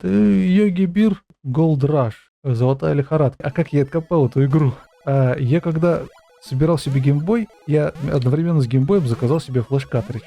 Ты Йоги Бир Gold Rush, золотая лихорадка. А как я откопал эту игру? Я когда собирал себе геймбой, я одновременно с геймбоем заказал себе флеш-картридж.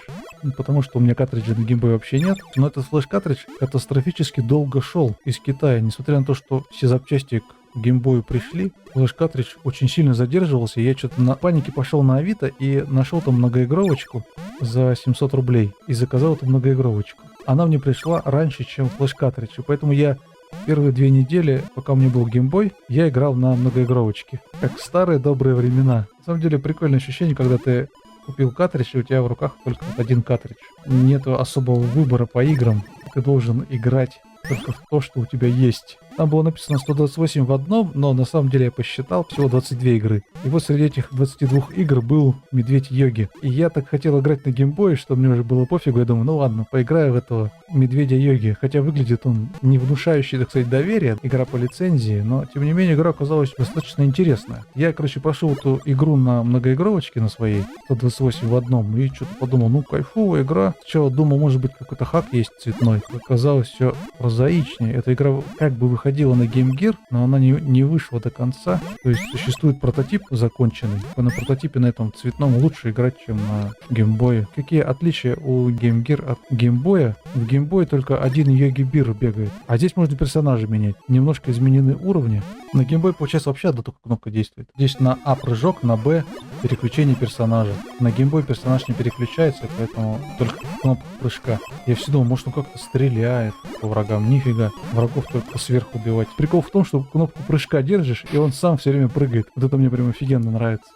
Потому что у меня картриджа на геймбой вообще нет. Но этот флеш-картридж катастрофически долго шел из Китая. Несмотря на то, что все запчасти к геймбою пришли, флеш-картридж очень сильно задерживался. Я что-то на панике пошел на Авито и нашел там многоигровочку за 700 рублей. И заказал эту многоигровочку. Она мне пришла раньше, чем флеш-картридж. И поэтому я первые 2 недели, пока у меня был геймбой, я играл на многоигровочке. Как в старые добрые времена. На самом деле прикольное ощущение, когда ты купил картридж, и у тебя в руках только вот один картридж. Нету особого выбора по играм. Ты должен играть только в то, что у тебя есть. Там было написано 128 в одном, но на самом деле я посчитал всего 22 игры. И вот среди этих 22 игр был Медведь Йоги. И я так хотел играть на геймбое, что мне уже было пофигу. Я думаю, ну ладно, поиграю в этого Медведя Йоги. Хотя выглядит он не внушающий, так сказать, доверия. Игра по лицензии, но тем не менее игра оказалась достаточно интересная. Я, короче, прошел эту игру на многоигровочке на своей, 128 в одном, и что-то подумал, ну кайфовая игра. Сначала думал, может быть какой-то хак есть цветной. Оказалось все прозаичнее. Эта игра как бы выходила на Game Gear, но она не вышла до конца. То есть существует прототип законченный. На прототипе на этом цветном лучше играть, чем на геймбое. Какие отличия у Game Gear от геймбоя? В геймбое только один Йоги Бир бегает. А здесь можно персонажа менять. Немножко изменены уровни. На геймбое, получается, вообще одна только кнопка действует. Здесь на А прыжок, на Б переключение персонажа. На геймбой персонаж не переключается, поэтому только кнопка прыжка. Я все думал, может он как-то стреляет по врагам. Нифига. Врагов только сверху убивать. Прикол в том, что кнопку прыжка держишь, и он сам все время прыгает. Вот это мне прям офигенно нравится.